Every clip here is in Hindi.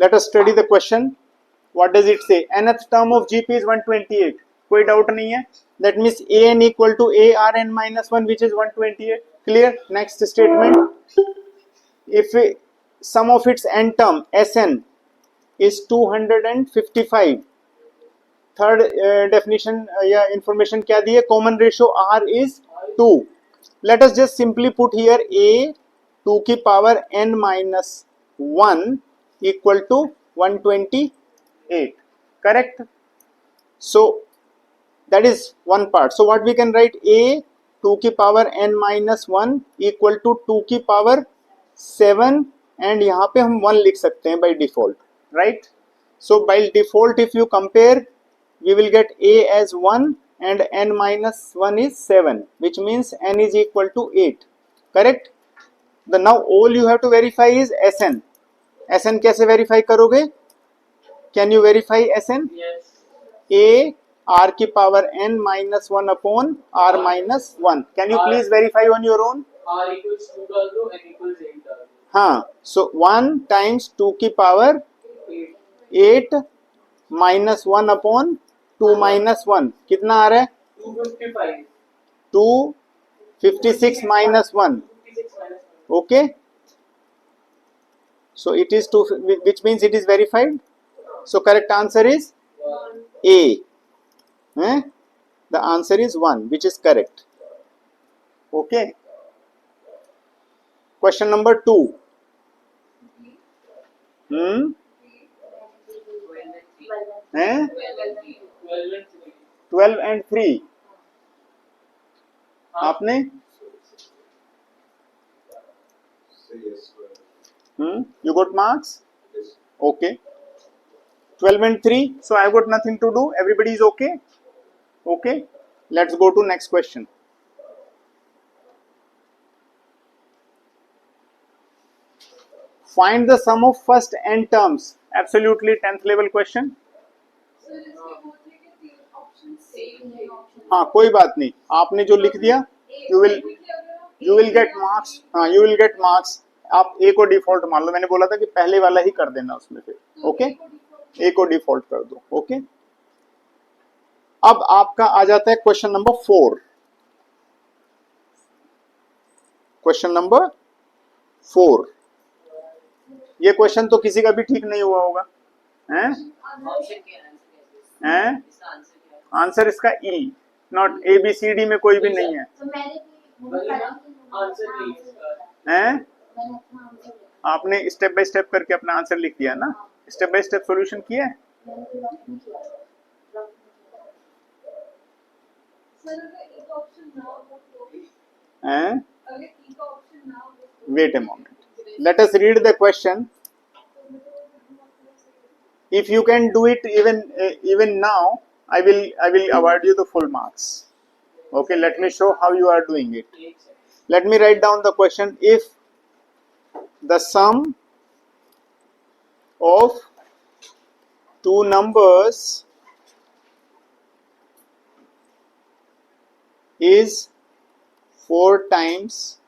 Let us study the question. What does it say? Nth term of GP is 128. कोई doubt नहीं है. That means AN equal to ARN minus 1, which is 128. Clear? Next statement. If sum of its n term SN is 255. Third definition या information क्या दी है? Common ratio R is 2. Let us just simply put here A 2 की power n minus 1 equal to 128. Correct? So that is one part. So what we can write? A 2 की power n minus 1 equal to 2 की power 7, and यहाँ पे हम 1 लिख सकते हैं by default, right? So by default if you compare, we will get A as 1 and n minus 1 is 7, which means n is equal to 8. Correct? The now all you have to verify is SN. SN कैसे verify करोगे? Can you verify SN? Yes. A R की power n minus 1 upon R minus 1. Can you please verify on your own? R equals 2 डाल दो, n equals 8 डाल दो. हाँ, so 1 times 2 की power 8 minus 1 upon 2 minus 1 कितना आ रहा है? 255. 256 minus 1. 56 minus 1. Okay, so it is 2, which means it is verified. So correct answer is 1. A. The answer is 1, which is correct. Okay. Question number 2. 12 and 12 and 3. आपने? You got marks? Okay. 12 and 3. So I got nothing to do. Everybody is okay? Okay. Let's go to next question. Find the sum of first n terms. Absolutely 10th level question. हाँ कोई बात नहीं, आपने जो लिख दिया you will get marks. हाँ you will get marks. आप A को डिफॉल्ट मान लो. मैंने बोला था कि पहले वाला ही कर देना उसमें फिर. ओके, A को डिफॉल्ट कर दो. ओके, अब आपका आ जाता है क्वेश्चन नंबर 4. Question number 4. ये क्वेश्चन तो किसी का भी ठीक नहीं हुआ होगा, हैं? हैं? आंसर इसका E, नॉट ABCD में कोई भी नहीं है. हैं? आपने स्टेप बाय स्टेप करके अपना आंसर लिख दिया ना? स्टेप बाय स्टेप सॉल्यूशन किया है? हैं? Wait a moment. Let us read the question. If you can do it even now, I will award you the full marks. Okay, let me show how you are doing it. Let me write down the question. If the sum of two numbers is 4 times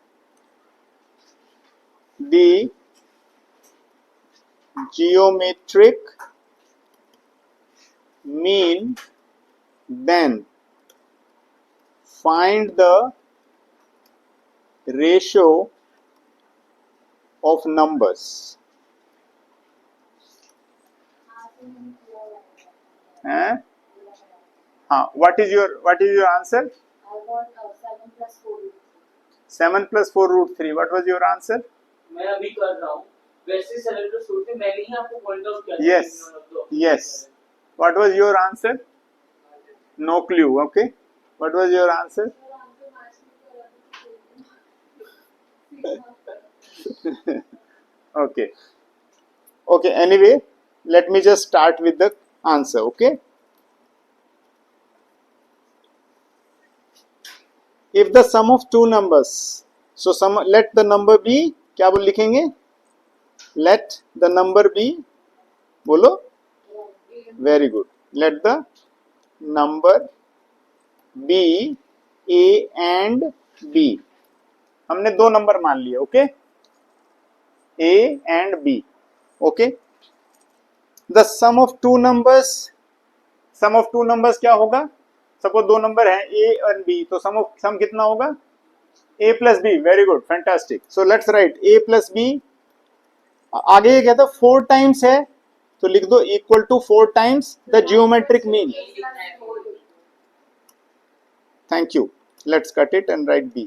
the geometric mean, then find the ratio of numbers. What is your answer? 7 plus 4 root 3. What was your answer? मैं अभी कर रहा हूँ. वैसे 7 plus 4 थे, मैंने ही आपको पॉइंट आउट किया. Yes. What was your answer? No clue. Okay. What was your answer? Okay. Anyway, let me just start with the answer. Okay. If the sum of two numbers, so let the number be, क्या बोल लिखेंगे? Let the number be, बोलो. Very good. Let the number be A and B. हमने दो नंबर मान लिए. Okay, A and B. Okay, the sum of two numbers क्या होगा? सपोज दो नंबर है ए और बी, तो सम कितना होगा? a plus B. Very good, fantastic. So let's write a plus B. आगे ये क्या था? 4 टाइम्स है, तो लिख दो equal to 4 times the geometric mean. Thank you. Let's cut it and write b.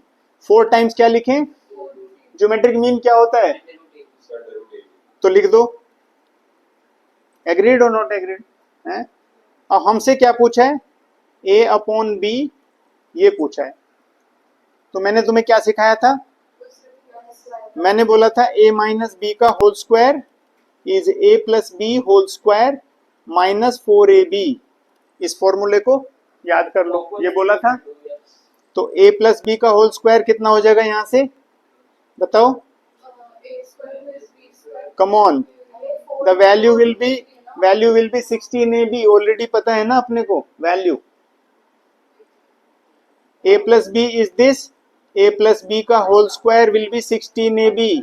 4 times क्या लिखें? ज्योमेट्रिक मीन क्या होता है? तो लिख दो. एग्रीड और नॉट एग्रीड? है. अब हमसे क्या पूछा है? a अपॉन b ये पूछा है. तो मैंने तुम्हें क्या सिखाया था? मैंने बोला था a माइनस बी का whole square is a plus B whole square minus 4ab. इस फॉर्मूले को याद कर लो, ये बोला था. तो a प्लस बी का होल स्क्वायर कितना हो जाएगा यहां से? बताओ. Come on. The value will be 16ab. Already पता है ना अपने को value. a plus B is this. a plus B का whole square will be 16ab.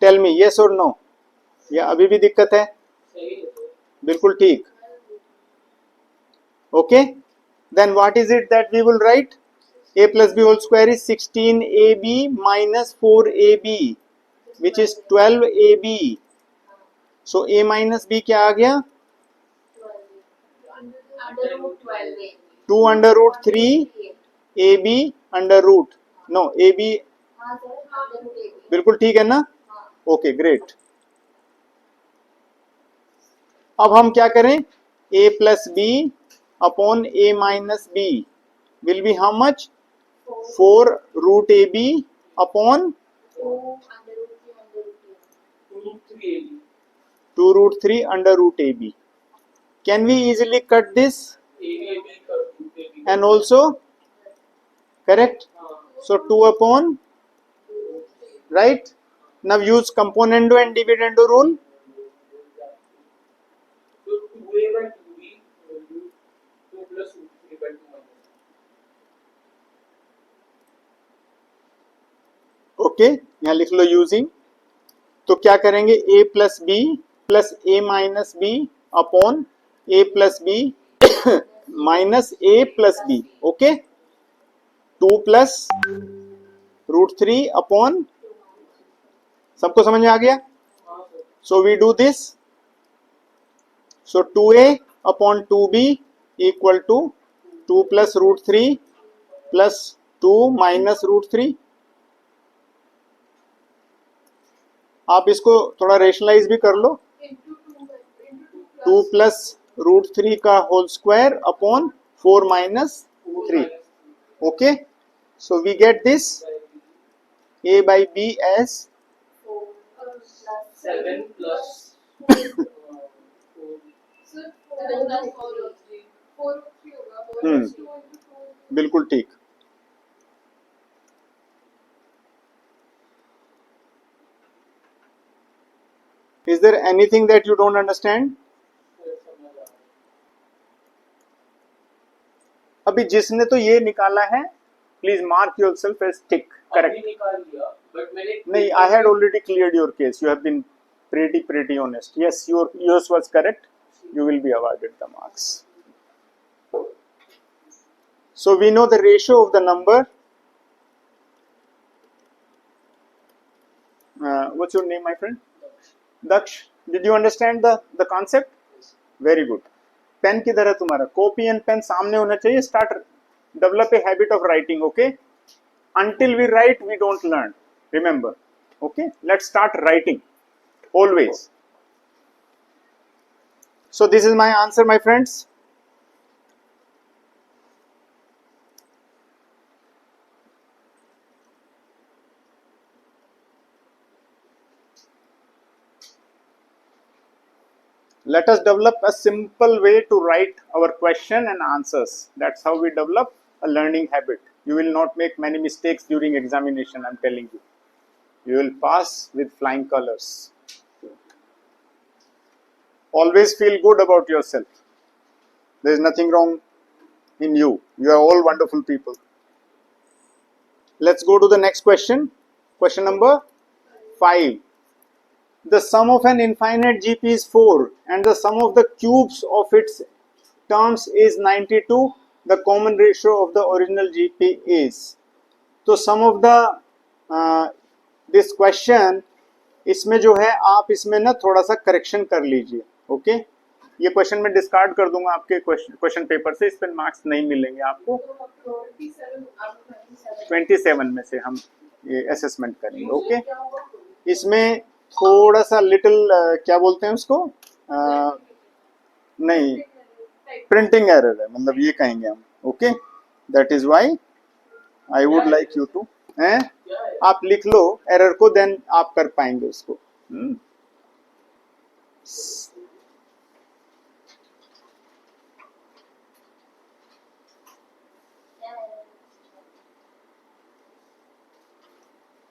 Tell me yes और नो. या अभी भी दिक्कत है? बिल्कुल ठीक. Okay, then what is it that we will write? a plus B whole square is 16ab minus 4ab which is 12ab. So a minus b क्या आ गया? 2 under root 3 ab under root. No ab. बिल्कुल ठीक है ना? Okay great. अब हम क्या करें? a plus B upon a minus B will be how much? 4 root ab upon 2 root 3 under root ab. Can we easily cut this and also correct? So 2 upon, right? Now use componendo and dividendo rule. Okay, यहाँ लिख लो यूजिंग. तो क्या करेंगे? a plus B plus a minus B upon a plus B minus a plus B. Okay, 2 plus root 3 upon. सबको समझ में आ गया? So we do this. So 2a upon 2b equal to 2 plus root 3 plus 2 minus root 3. आप इसको थोड़ा रेशनलाइज भी कर लो. 2 प्लस रूट 3 का whole square upon 4 minus 3. Okay, so we get this a by b as 7 plus बिल्कुल ठीक. Is there anything that you don't understand? अभी जिसने तो ये निकाला है, please mark yourself as tick. Correct. नहीं, I had already cleared your case. You have been pretty honest. Yes, yours was correct. You will be awarded the marks. So we know the ratio of the number. What's your name, my friend? Daksh. Did you understand the concept? Very good. Pen किधर है तुम्हारा? कॉपी एंड पेन सामने होना चाहिए. Start develop a habit of writing. Okay, until we write we don't learn, remember. Okay, let's start writing always. So this is my answer, my friends. Let us develop a simple way to write our question and answers. That's how we develop a learning habit. You will not make many mistakes during examination, I'm telling you. You will pass with flying colors. Always feel good about yourself. There is nothing wrong in you. You are all wonderful people. Let's go to the next question. Question number 5. the sum of an infinite GP is 4 and the sum of the cubes of its terms is 92. The common ratio of the original GP is. तो sum of the this question, इसमें जो है आप इसमें ना थोड़ा सा करेक्शन कर लीजिए. ओके ये क्वेश्चन मैं डिस्कार्ड कर दूंगा आपके क्वेश्चन पेपर से, इस पर मार्क्स नहीं मिलेंगे आपको. 27 में से हम ये असेसमेंट करेंगे. ओके इसमें थोड़ा सा लिटिल क्या बोलते हैं उसको, नहीं प्रिंटिंग एरर है, मतलब ये कहेंगे हम. Okay that is why I would like you to, हैं आप लिख लो एरर को, देन आप कर पाएंगे उसको.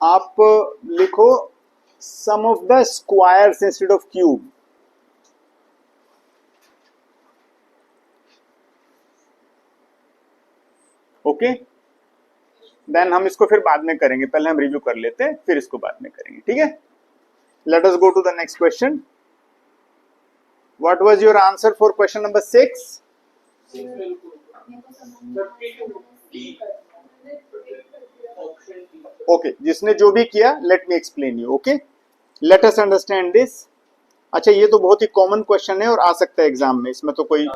आप लिखो sum of the squares instead of cube. Okay then हम इसको फिर बाद में करेंगे, पहले हम रिव्यू कर लेते हैं फिर इसको बाद में करेंगे. ठीक है, let us go to the next question. What was your answer for question number 6? Okay जिसने जो भी किया let me explain you. Okay let us understand this. अच्छा ये तो बहुत ही कॉमन क्वेश्चन है और आ सकता है एग्जाम में, इसमें तो कोई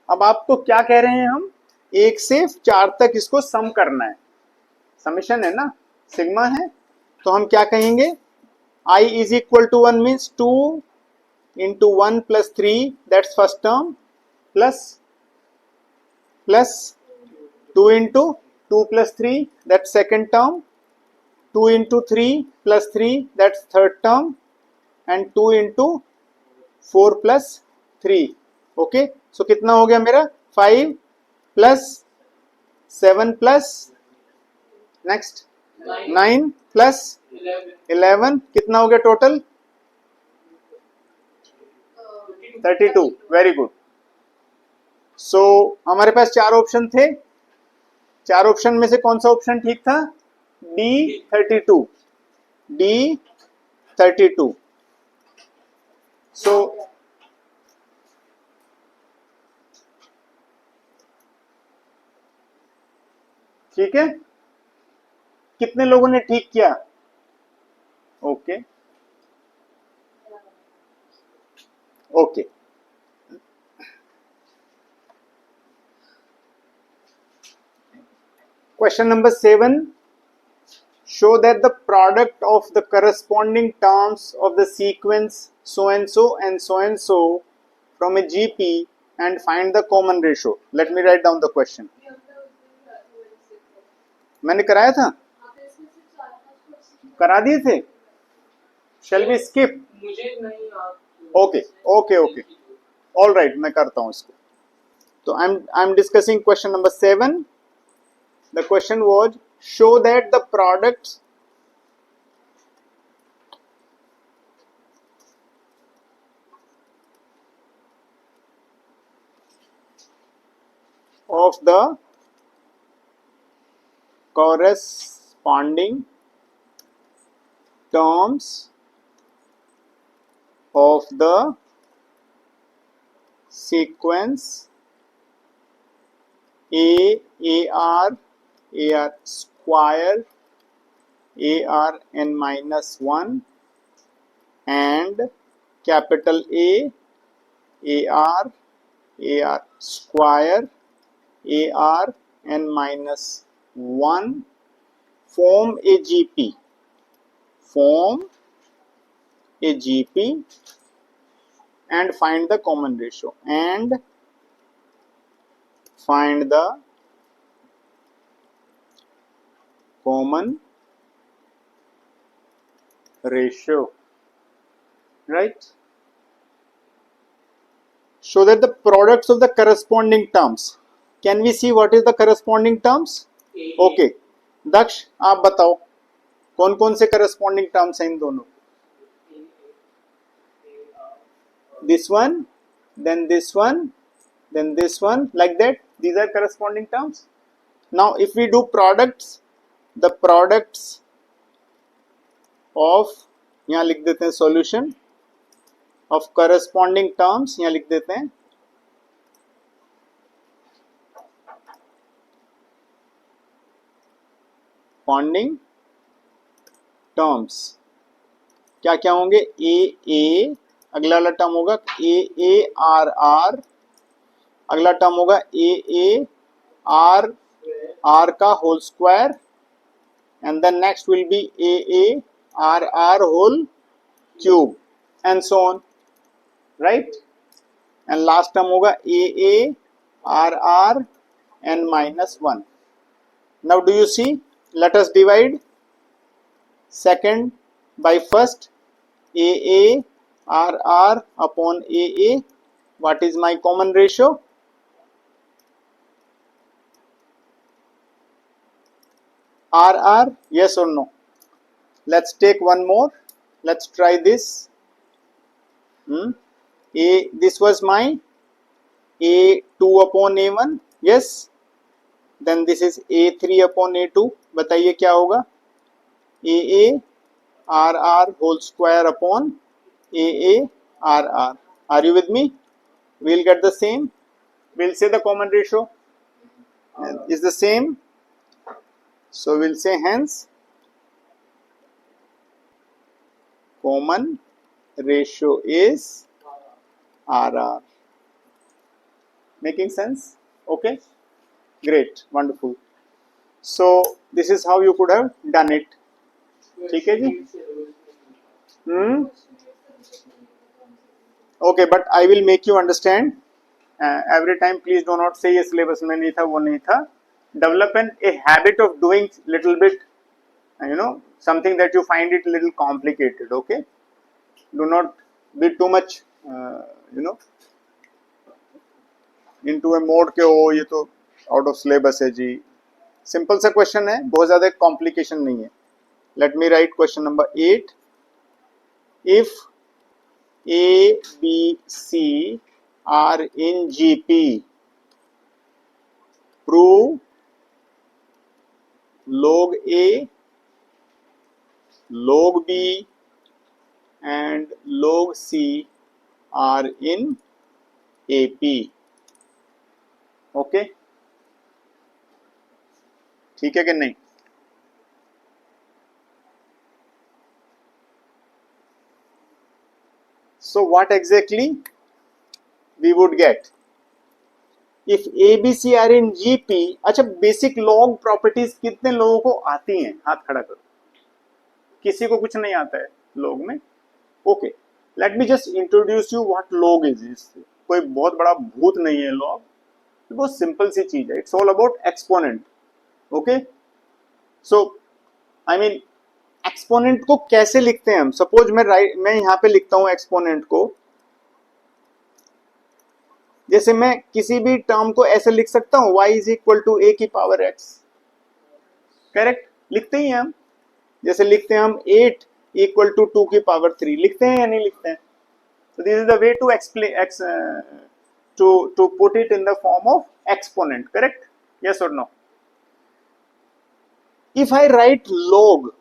अब आपको क्या कह रहे हैं हम, 1 से 4 तक इसको सम करना है. समेशन है ना, सिग्मा है, तो हम क्या कहेंगे, I is equal to 1 means 2 into 1 plus 3, that's first term, plus 2 into 2 plus 3, that's second term, 2 into 3 plus 3, that's third term, and 2 into 4 plus 3. Okay सो कितना हो गया मेरा, 5 प्लस 7 प्लस नेक्स्ट 9 प्लस 11 कितना हो गया टोटल, 32. Very good. सो हमारे पास 4 ऑप्शन थे, 4 ऑप्शन में से कौन सा ऑप्शन ठीक था, D32. D32. सो ठीक है, कितने लोगों ने ठीक किया. Okay okay question number 7. show that the product of the corresponding terms of the sequence so and so from a GP and find the common ratio. Let me write down the question. मैंने कराया था, करा दिए थे. Shall we skip? मुझे नहीं okay okay okay all right, मैं करता हूं इसको. तो I am discussing question number 7. The question was show that the products of the corresponding terms of the sequence AR square ARn minus 1 and capital AR square ARn minus 1 form a GP and find the common ratio right. Show that the products of the corresponding terms. Can we see what is the corresponding terms? Okay, दक्ष आप बताओ कौन कौन से corresponding terms हैं इन दोनों. This one, then this one, then this one, like that. These are corresponding terms. Now if we do products, the products of, यहाँ लिख देते हैं solution of corresponding terms, यहाँ लिख देते हैं corresponding terms. क्या क्या होंगे? ए ए, अगला वाला टर्म होगा ए ए आर आर, अगला टर्म होगा ए ए आर आर का whole square, and then next will be A A R R whole cube and so on, right. And last term होगा A A R R N minus one. Now do you see, let us divide second by first. AA RR upon AA. What is my common ratio? RR, yes or no? Let's take one more. Let's try this. This was my A2 upon A1. Yes. Then this is A3 upon A2. बताइए क्या होगा? A A R R whole square upon A A R R. Are you with me? We'll get the same. We'll say the common ratio is the same. So we'll say hence common ratio is RR. Making sense? Okay. Great, wonderful. So this is how you could have done it. ठीक है जी? Okay, but I will make you understand. Every time, please do not say ये syllabus में नहीं था, वो नहीं था. Develop a habit of doing little bit, something that you find it little complicated. Okay, do not be too much, into a mode के हो ये तो आउट ऑफ सिलेबस है जी. सिंपल सा क्वेश्चन है, बहुत ज्यादा कॉम्प्लिकेशन नहीं है. Let me write question number 8. If A B C are in GP, prove log A, log B and log C are in AP. Okay, ठीक है कि नहीं? So what exactly we would get if ABC are in GP? अच्छा, बेसिक log प्रॉपर्टीज कितने लोगों को आती हैं? हाथ खड़ा करो. किसी को कुछ नहीं आता है log में? Okay, let me just introduce you what log is. कोई बहुत बड़ा भूत नहीं है log, बहुत सिंपल सी चीज है. It's all about exponent. Okay, so I mean exponent को कैसे लिखते हैं हम? सपोज मैं यहाँ पे लिखता हूँ एक्सपोनेंट को, जैसे मैं किसी भी टर्म को ऐसे लिख सकता हूँ, y is equal to a की पावर x. करेक्ट, लिखते ही हैं हम. जैसे लिखते हैं हम 8 इक्वल टू 2 की पावर 3. लिखते हैं या नहीं लिखते हैं? So this is the way to explain to put it in the form of exponent. Correct? Yes or no? If I write log,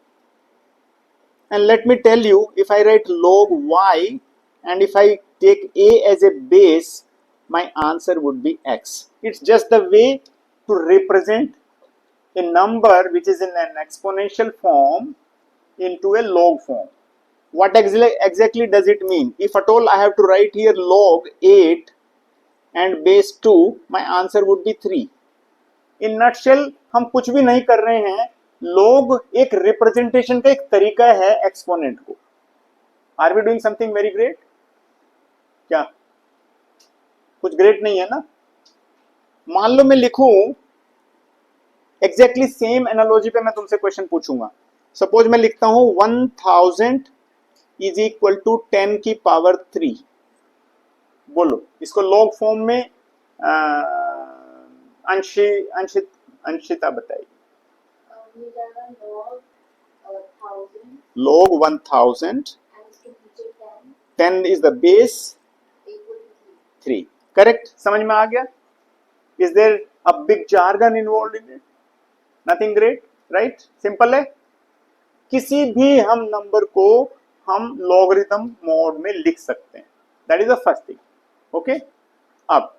and let me tell you, if I write log y and if I take a as a base, my answer would be x. It's just the way to represent a number which is in an exponential form into a log form. What exactly does it mean? If at all I have to write here log 8 and base 2, my answer would be 3. In nutshell, हम कुछ भी नहीं कर रहे हैं. log एक रिप्रेजेंटेशन का एक तरीका है एक्सपोनेंट को. Are we doing something very great? क्या कुछ ग्रेट नहीं है ना? मान लो मैं लिखूं एग्जैक्टली सेम एनालॉजी पे, मैं तुमसे क्वेश्चन पूछूंगा. सपोज मैं लिखता हूं 1000 इज इक्वल टू 10 की पावर 3. बोलो इसको लॉग फॉर्म में अंशिता बताइए. log 1000, 10 is the base, 3. Correct, समझ में आ गया? Is there a big jargon involved in it, nothing great, right? Simple है. किसी भी हम नंबर को हम लॉगरिथम मोड में लिख सकते हैं. That is the first thing. Okay, अब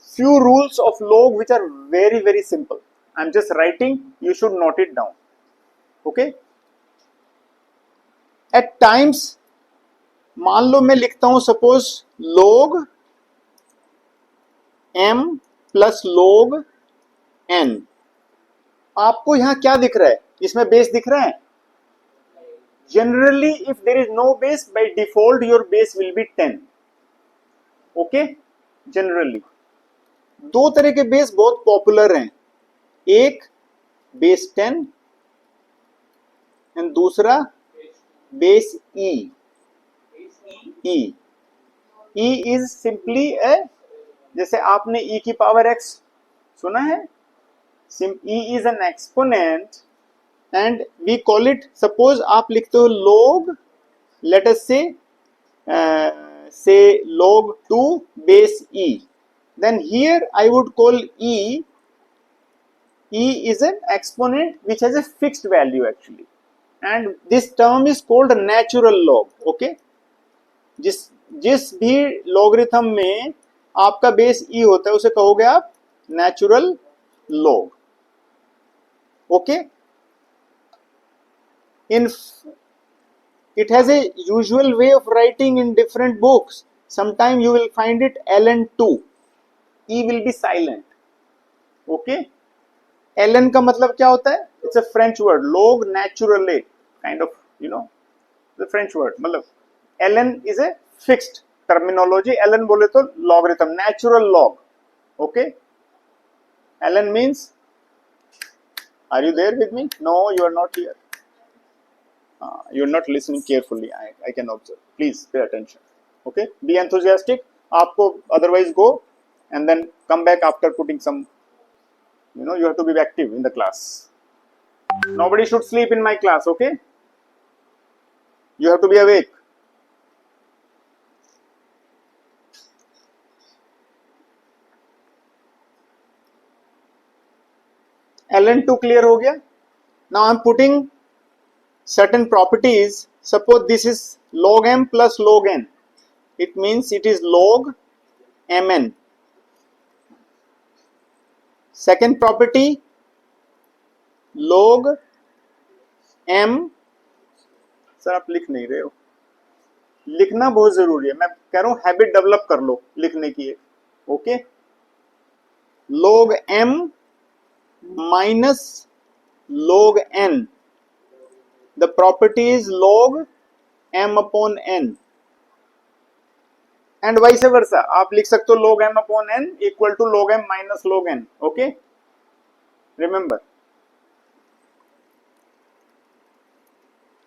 few rules of log which are very very simple. I'm just writing, you should note it down. Okay, at times मान लो मैं लिखता हूं suppose log m plus log n. आपको यहां क्या दिख रहा है? इसमें बेस दिख रहा है? Generally if there is no base, by default your base will be 10. Okay, generally दो तरह के बेस बहुत पॉपुलर हैं. एक बेस 10 एंड दूसरा base E. E is simply a, जैसे आपने E की पावर x सुना है, E is an exponent and we call it, suppose आप लिखते हो log, लेट अस से log 2 base E. Then here I would call E is an exponent which has a fixed value actually, and this term is called natural log. Okay, जिस भी logarithm में आपका बेस E होता है उसे कहोगे आप natural log. Okay, it has a usual way of writing in different books. Sometime you will find it ln2. E will be silent. Okay, ln का मतलब क्या होता है? It's a French word, log naturally, kind of, you know, the French word. मतलब ln is a fixed terminology. ln बोले तो logarithm, natural log. Okay, ln means, are you there with me? No, you are not here. You are not listening carefully. I can observe. Please pay attention. Okay, be enthusiastic. आपको otherwise go and then come back after putting some, you know, you have to be active in the class. Nobody should sleep in my class. Okay, you have to be awake. ln2 clear हो गया? Now I'm putting certain properties. Suppose this is log m plus log n. It means it is log mn. Second property, log m. Sir आप लिख नहीं रहे हो, लिखना बहुत जरूरी है. मैं कह रहा हूं हैबिट डेवलप कर लो लिखने की. Okay, log m minus log n. The property is log m upon n. And vice versa. आप लिख सकते हो log m upon n equal to log m minus log n. Okay, remember,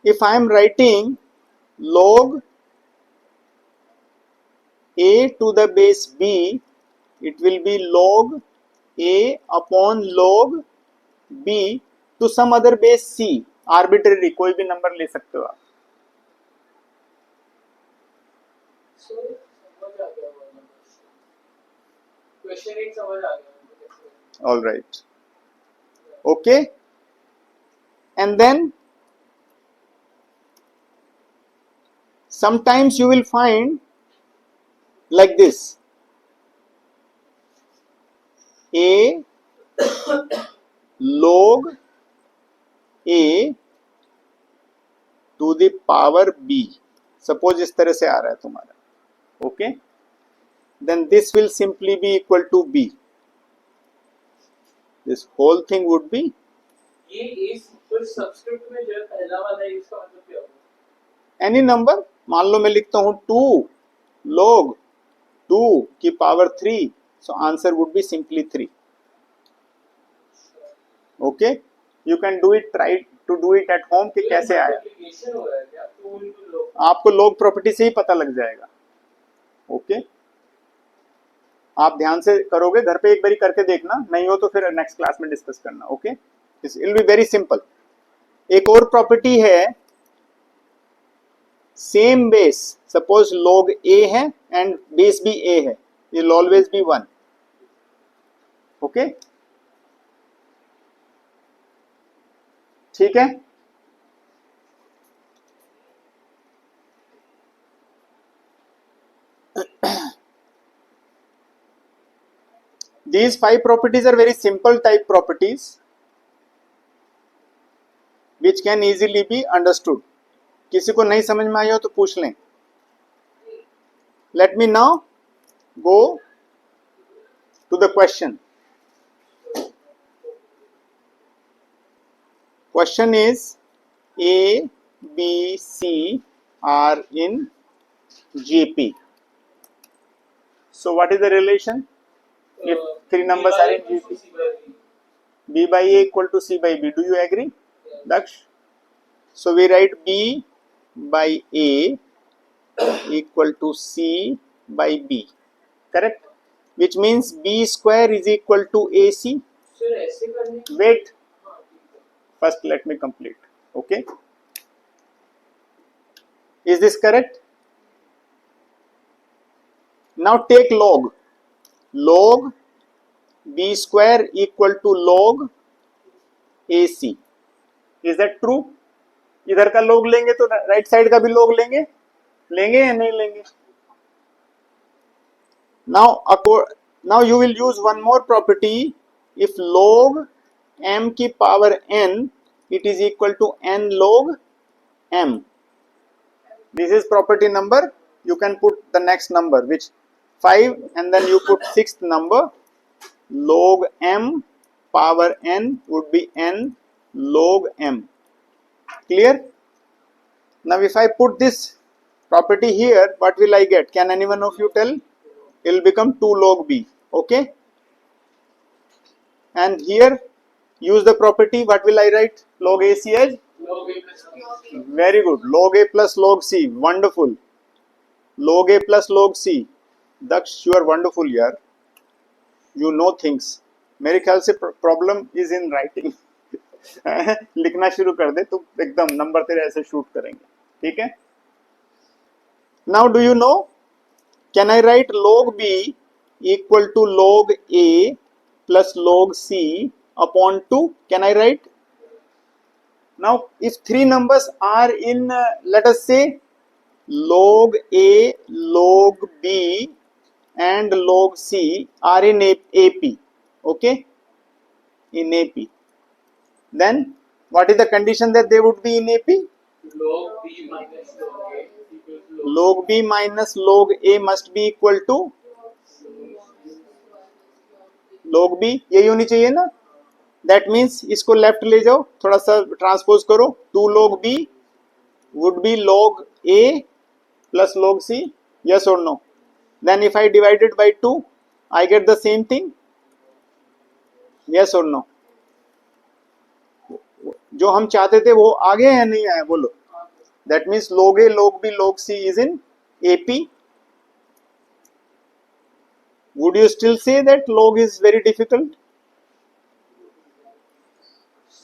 if I am writing log a to the base b, it will be log a upon log b to some other base c. Arbitrary, कोई भी नंबर ले सकते हो आप. All right. Okay, and then sometimes you will find like this: a log a to the power b. Suppose इस तरह से आ रहा है तुम्हारा. Okay, then this will simply be equal to b. This whole thing would be, ये इस फिर सब्स्क्रिप्ट में जो है पहला वाला है, इसका मतलब क्या होगा? any number. मान लो मैं लिखता हूं 2 log 2 की power 3, so answer would be simply 3. Okay, you can do it, try to do it at home कि कैसे आया. एप्लीकेशन हो रहा है क्या? 2 into log. आपको log प्रॉपर्टी से ही पता लग जाएगा. ओके, आप ध्यान से करोगे, घर पे एक बारी करके देखना, नहीं हो तो फिर नेक्स्ट क्लास में डिस्कस करना. Okay, this will be very simple. एक और प्रॉपर्टी है, same base, suppose log a है एंड बेस भी a है, ये विल ऑलवेज बी 1. ओके, ठीक है, these 5 properties are very simple type properties which can easily be understood. किसी को नहीं समझ में आई हो तो पूछ लें. Let me now go to the question. Question is A, B, C are in GP. So what is the relation? If 3 numbers are in GP, B by A equal to C by B. Do you agree, Daksh? So we write B by A equal to C by B. Correct? Which means B square is equal to AC. Sir ऐसे करने Wait. हाँ, ठीक है. First let me complete. Okay. Is this correct? Now take log. Log B square equal to log AC. Is that true? इधर का log लेंगे तो राइट साइड का भी log लेंगे, लेंगे या नहीं लेंगे? Now you will use one more property. If log m की power n, it is equal to n log m. This is property number. You can put the next number, which 5, and then you put 6th number. Log m power n would be n log m. Clear? Now if I put this property here, what will I get? Can anyone of you tell? It will become 2 log b. Okay? And here use the property. What will I write? Log AC as? log A plus B. Very good. Log A plus log C. Wonderful. Log A plus log C. Daksh, you are wonderful यार. You know things. मेरे ख्याल से प्रॉब्लम इज इन राइटिंग. लिखना शुरू कर दे तो एकदम नंबर तेरे ऐसे शूट करेंगे. ठीक है. Now do you know, can I right log B equal to log A plus log C upon 2? Can I write? Now if 3 numbers are in let us say log A, log B and log C are in AP, okay, in AP, then what is the condition that they would be in AP? log B minus log A equals to Log B minus log A must be equal to log B. यही होनी चाहिए ना. That means इसको लेफ्ट ले जाओ, थोड़ा सा ट्रांसपोज करो. 2 log B would be log A plus log C. Yes or no? Then if I divide it by 2, I get the same thing. Yes or no? जो हम चाहते थे वो आ गया या नहीं आया? बोलो. That means log A, log B, log C is in AP. Would you still say that log is very difficult?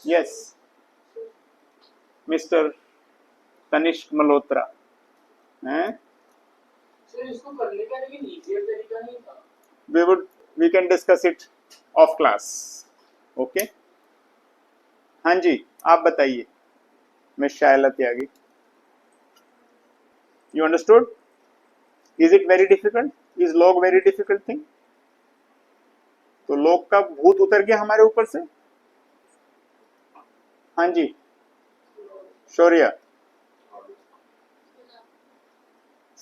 Yes, Mr. Tanishq Malhotra. Sir इसको करने का लेकिन इजीियर तरीका नहीं था. We can discuss it off class. Okay. हाँ जी, आप बताइए. Miss Shaila Tyagi. You understood? Is it very difficult? Is log very difficult thing? तो log का भूत उतर गया हमारे ऊपर से. हाँ जी, शौर्या,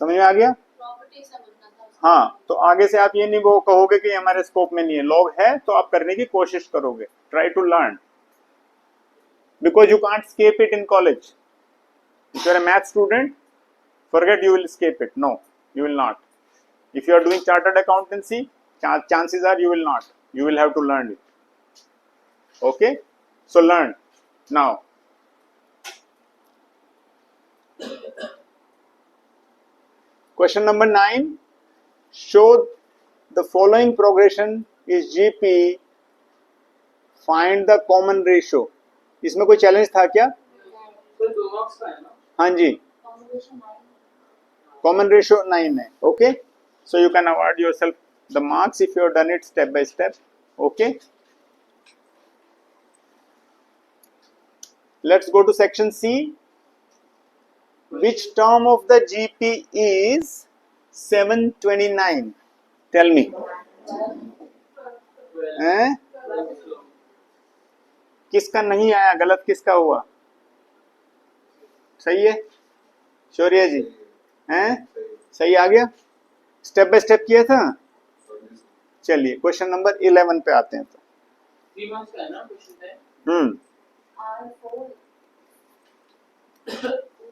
समझ में आ गया? हाँ, तो आगे से आप ये नहीं वो कहोगे कि हमारे स्कोप में नहीं है. लॉग है तो आप करने की कोशिश करोगे. Try to learn, because you can't escape it in college. If you are a math student, forget you will escape it. No, you will not. If you are doing chartered accountancy, chances are you will not. You will have to learn it. Okay, so learn now. Question number 9. Show the following progression is GP. Find the common ratio. इसमें कोई चैलेंज था क्या? सर 2 मार्क्स का है ना. हाँ जी, common ratio 9 है. Okay, so you can award yourself the marks if you have done it step by step. Okay, Let's go to section C. Which term of the GP is 729? Tell me. हैं? किसका नहीं आया? गलत किसका हुआ? सही है शौर्य जी? हैं? सही आ गया? स्टेप बाय स्टेप किया था? चलिए क्वेश्चन नंबर 11 पे आते हैं। तो 3 मार्क्स का है ना क्वेश्चन है।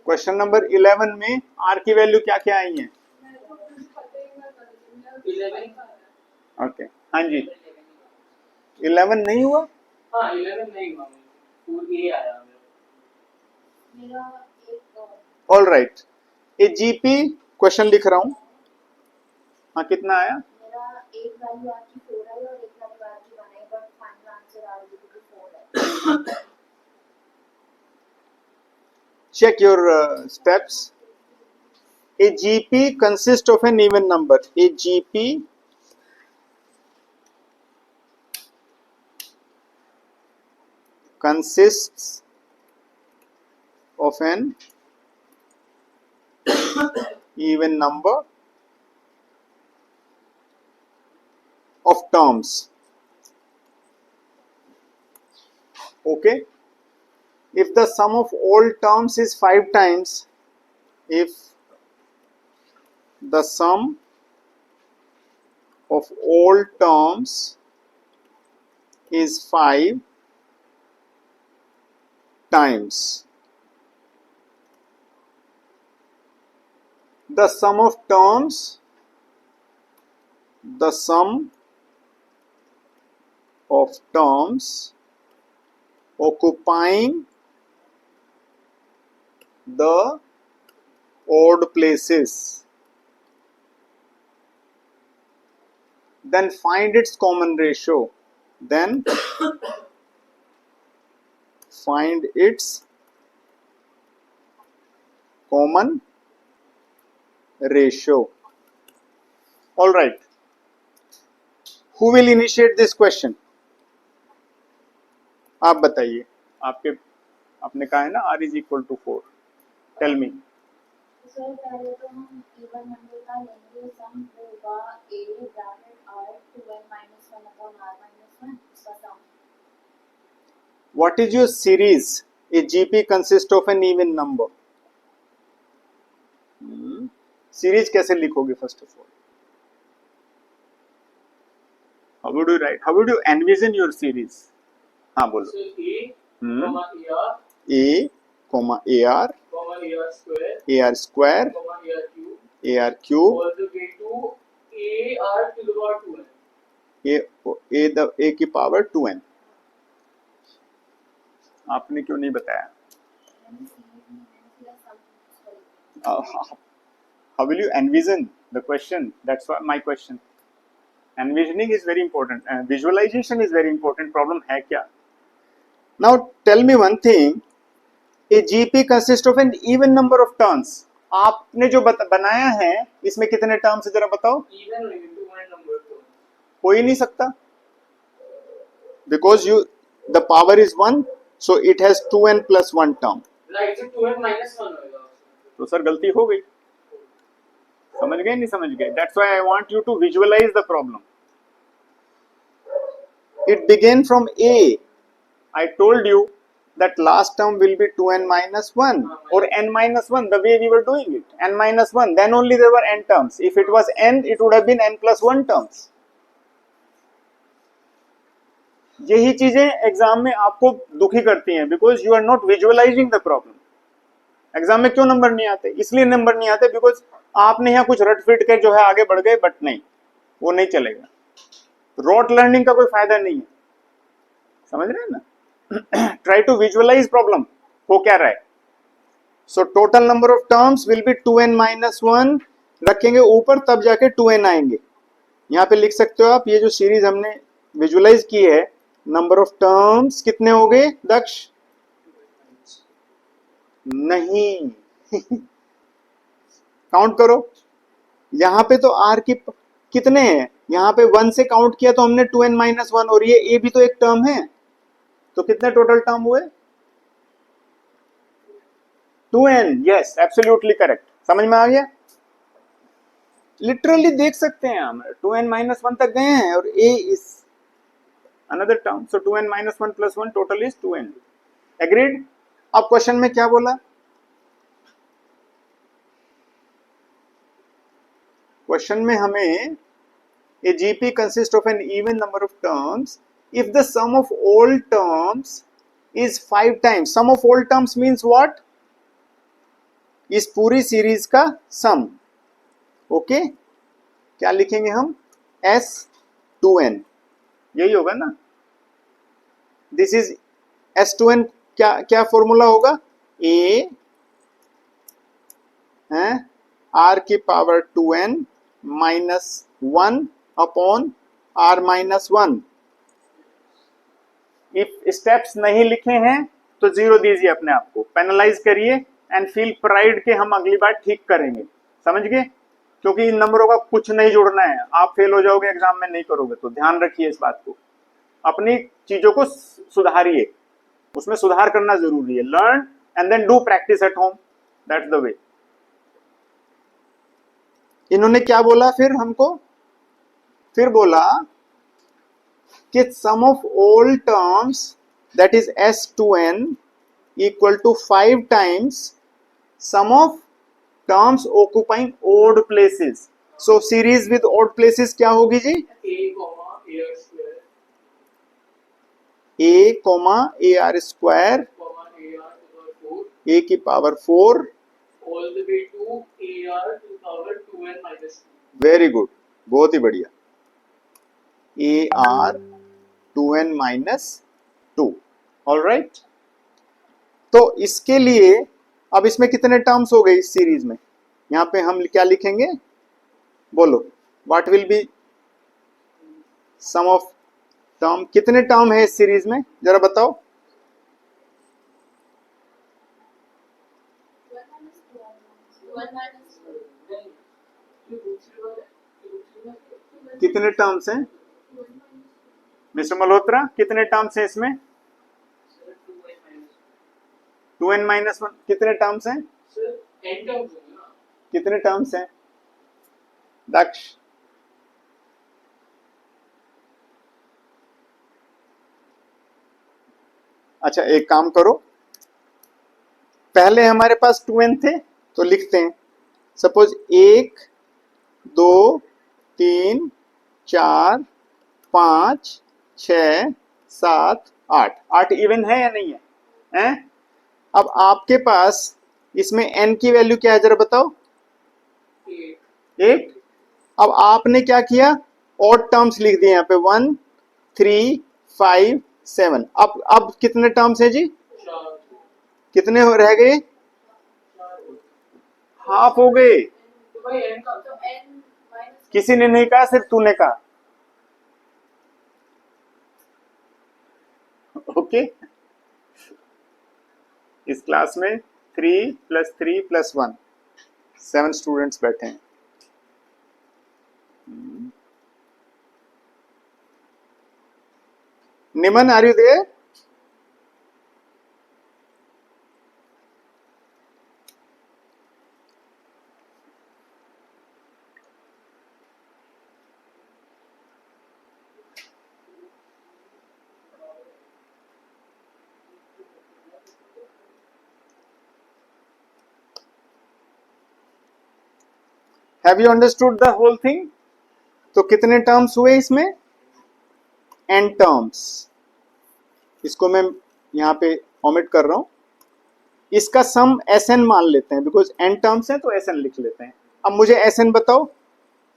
क्वेश्चन नंबर 11 में आर की वैल्यू क्या क्या आई है? 11 ओके हाँ जी 11 नहीं हुआ? हाँ 11 नहीं हुआ, 4 आया मेरा। ऑल राइट ए जीपी क्वेश्चन लिख रहा हूँ। हाँ कितना आया? मेरा एक वैल्यू आर की 4 है और एक वैल्यू आर की 1 है, बट फाइनल आंसर आर की 4 है। Check your steps. A GP consists of an even number. A GP consists of an even number of terms. Okay. If the sum of all terms is 5 times, if the sum of all terms is 5 times, the sum of terms, the sum of terms occupying the odd places, then find its common ratio. Then find its common ratio. All right. Who will initiate this question? आप बताइए। आपने कहा है ना r is equal to 4. Tell me. Sir पहले तो हम इवन नंबर का लेंगे, सम होगा a bracket r 2n - 1 upon r - 1 इसका सम। What is your series? A GP consists of an even number. Series कैसे लिखोगे first of all? How would you write? How would you envision your series? हाँ बोलो। So A, hmm A, A, AR, AR square, AR square, AR cube, AR cube, all the way to AR to the power 2n. A की पावर 2n. आपने क्यों नहीं बताया? How will you envision the question? That's why my question. Envisioning is very important and visualization is very important. Problem है क्या? Now tell me one thing. A GP consists of an even number of terms. आपने जो बनाया है इसमें कितने टर्म्स है जरा बताओ? Even into one number 2. हो ही नहीं सकता. Because the power is 1, so it has 2n plus 1 term. Right, so 2n minus 1 होगा. तो सर गलती हो गई. समझ गए नहीं समझ गए? That's why I want you to visualize the problem. It began from A. I told you that last term will be 2n minus 1 or n minus 1, the way we were doing it. N minus 1, then only there were n terms. If it was n, it would have been n plus 1 terms. यही चीजें एग्जाम में आपको दुखी करती हैं because you are not visualizing the problem. Exam में क्यों नंबर नहीं आते? इसलिए नंबर नहीं आते because आपने यहाँ कुछ रट फिट के जो है आगे बढ़ गए, बट नहीं, वो नहीं चलेगा. रोट लर्निंग का कोई फायदा नहीं है. समझ रहे हैं ना? Try to visualize problem. हो क्या रहा है? So total number of terms will be 2n minus 1. रखेंगे ऊपर तब जाके 2n आएंगे. यहाँ पे लिख सकते हो आप, ये जो सीरीज हमने विजुअलाइज की है, नंबर ऑफ टर्म्स कितने हो गए दक्ष? नहीं. काउंट करो. यहाँ पे तो r की कितने हैं? यहाँ पे 1 से काउंट किया तो हमने 2n minus 1 और ये a भी तो एक टर्म है, तो कितने टोटल टर्म हुए? 2n, यस एब्सोल्युटली करेक्ट, समझ में आ गया। लिटरली देख सकते हैं हम 2n माइनस 1 तक गए हैं और a is another term, so 2n minus 1 plus 1 total is 2n। Agreed. अब क्वेश्चन में क्या बोला, क्वेश्चन में हमें a GP consists of an even number of terms if the sum of all terms is 5 times। sum of all terms means what, इस पूरी सीरीज का सम। ओके, क्या लिखेंगे हम, S2n, यही होगा ना। दिस इज S2n, क्या क्या फॉर्मूला होगा, a है r की power 2n minus 1 upon r minus 1। If steps नहीं लिखे हैं तो जीरो दीजिए अपने आप को, पेनलाइज करिए एंड फील प्राइड के हम अगली बार ठीक करेंगे, समझ गए। क्योंकि इन नंबरों का कुछ नहीं जोड़ना है, आप फेल हो जाओगे एग्जाम में नहीं करोगे, तो ध्यान रखिए इस बात को, अपनी चीजों को सुधारिए, उसमें सुधार करना जरूरी है। Learn and then do practice at home, that's the way. इन्होंने क्या बोला फिर हमको, फिर बोला कि sum of all terms that is S2n equal to 5 times sum of terms occupying odd places. So series with odd places क्या होगी जी, a comma a r square a की power 4 all the way to AR to the power 2n minus 2। Very good, बहुत ही बढ़िया, AR 2n minus 2। All right, तो इसके लिए अब इसमें कितने टर्म्स हो गए इस सीरीज में, यहां पे हम क्या लिखेंगे, बोलो what will be sum of term, कितने टर्म है इस सीरीज में जरा बताओ। 1 minus 2 कितने टर्म्स हैं मिस्टर मल्होत्रा, कितने टर्म्स हैं इसमें, 2n माइनस 1, कितने टर्म्स हैं, कितने टर्म्स हैं दक्ष, अच्छा एक काम करो, पहले हमारे पास 2n थे तो लिखते हैं, सपोज 1 2 3 4 5 6 7 8, 8 इवन है या नहीं है, हैं? अब आपके पास इसमें n की वैल्यू क्या है जरा बताओ, 8। अब आपने क्या किया, ऑड टर्म्स लिख दिए यहाँ पे 1 3 5 7। अब कितने टर्म्स हैं जी, कितने रह गए, हाफ हो गए, तो भाई n का तो n minus किसी ने नहीं कहा, सिर्फ तूने कहा। ओके, इस क्लास में 3 + 3 + 1 7 स्टूडेंट्स बैठे हैं। Niman, are you there? Have you understood the whole thing? तो कितने टर्म्स हुए इसमें, n टर्म्स, इसको मैं यहाँ पे ओमिट कर रहा हूं, इसका सम Sn मान लेते हैं, बिकॉज n टर्म्स हैं तो Sn लिख लेते हैं। अब मुझे Sn बताओ,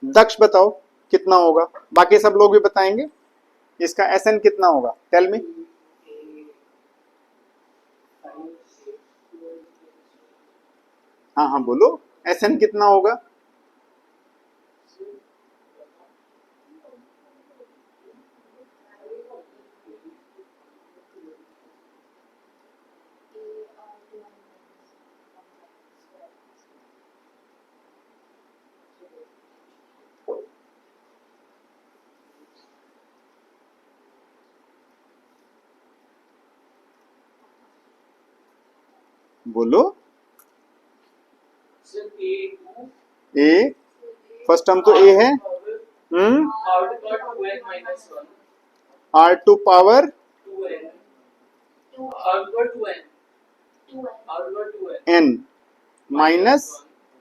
दक्ष बताओ कितना होगा, बाकी सब लोग भी बताएंगे, इसका Sn कितना होगा, टेल मी। हाँ हाँ बोलो, Sn कितना होगा, बोलो, sir a to A first term तो ए है, r to power 2n minus 1 R to power 2n r to power 2n to r to power 2n N minus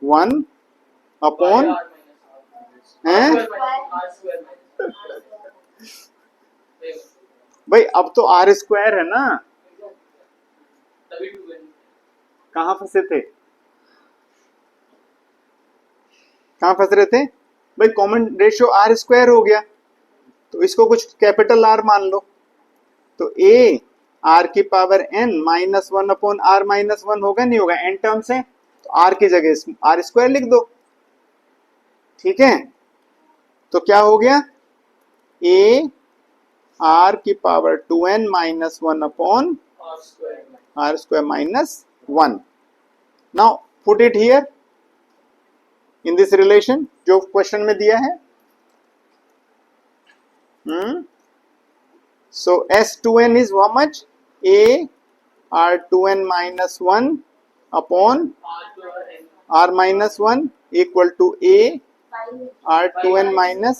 1 upon हैं? r square minus भाई अब तो आर स्क्वायर है ना, तभी 2n कहाँ फंसे थे, कहाँ फंस रहे थे भाई, कॉमन रेशियो आर स्क्वायर हो गया तो इसको कुछ कैपिटल आर मान लो, तो ए आर की power N minus 1 upon R minus 1 होगा नहीं होगा, एन टर्म्स है तो आर की जगह आर स्क्वायर लिख दो, ठीक है। तो क्या हो गया, ए आर की power 2n minus 1 upon r square R square minus 1। Now put it here in this relation जो क्वेश्चन में दिया है। So S2n is how much, a r2n minus 1 upon r to power n r minus 1 equal to a r2n minus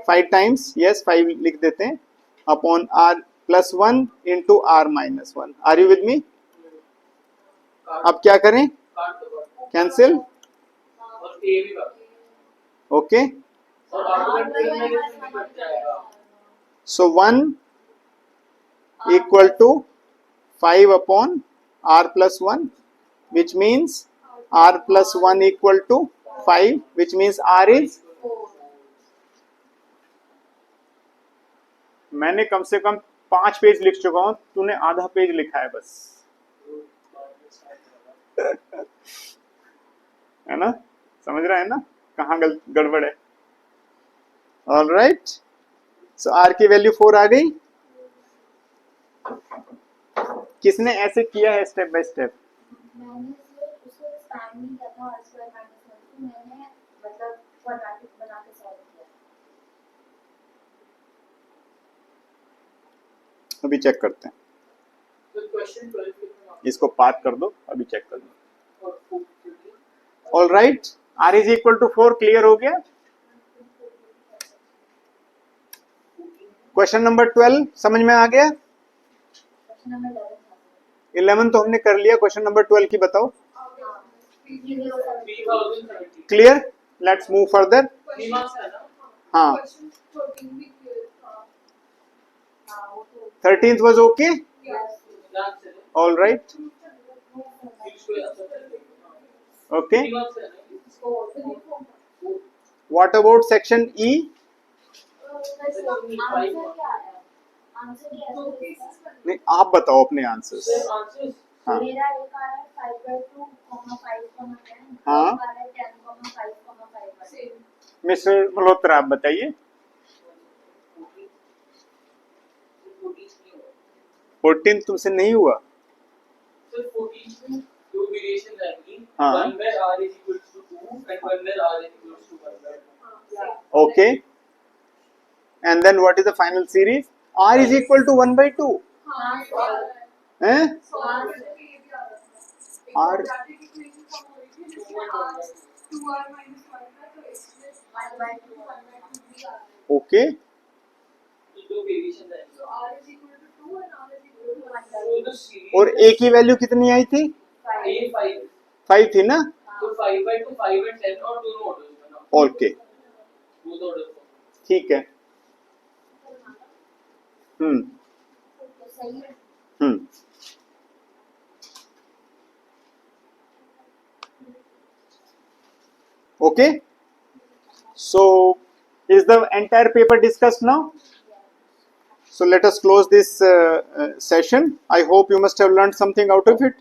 5 times, yes 5 लिख देते हैं, upon r plus 1 into r minus 1। Are you with me? अब क्या करें, काट दो कैंसिल, और a भी काट दो ओके। और r to power 2n minus 1 cut जाएगा सो 1 equal to 5 upon r plus 1 which means r plus 1 equal to 5 which means r is, मैंने कम से कम 5 पेज लिख चुका हूं, तूने आधा पेज लिखा है बस, है ना, समझ रहा है ना कहाँ गड़बड़ है। ऑल राइट, सो आर की वैल्यू 4 आ गई। किसने ऐसे किया है स्टेप बाय स्टेप? मैंने सिर्फ उसको एक्सपैंड नहीं किया था r स्क्वायर माइनस 1 को, मैंने मतलब क्वाड्रेटिक बना के सॉल्व किया। अभी चेक करते हैं, तो क्वेश्चन 12 कितना इसको पार्क कर दो, अभी चेक कर दो। और 4 ऑल राइट, r इज इक्वल टू 4 क्लियर हो गया। क्वेश्चन नंबर 12 समझ में आ गया? क्वेश्चन नंबर 11 था। 11 तो हमने कर लिया, क्वेश्चन नंबर 12 की बताओ। 3070 clear, let's move further. 3 marks है ना हाँ, हाँ वो तो 13th was okay, लास्ट से all right, 6 को आंसर okay। 3 मार्क्स है ना What about section E? Answer क्या है? नहीं, आप बताओ अपने आंसर्स। सर आंसर्स हाँ, मेरा एक आ रहा है 5/2, 5,10, हाँ। एक आ रहा है 10, 5,5। मिस्टर मल्होत्रा आप बताइए। 14 तुमसे नहीं हुआ? सर 14 में दो वेरिएशन आएंगी, हाँ। 1 where r is equal to 2 and 1 where r is equal to 1/2। Okay, and then what is the final series? R is equal to 1/2, हैं? R okay, दो वेरिएशन आएंगे तो सीरीज और A की वैल्यू कितनी आई थी? a 5 5 थी ना? तो 5/2 5 and 10 और दोनों ऑर्डर्स में ना ओके, बोथ ऑर्डर्स में ठीक है। तो सही है। Okay, so is the entire paper discussed now? So let us close this session. I hope you must have learned something out of it.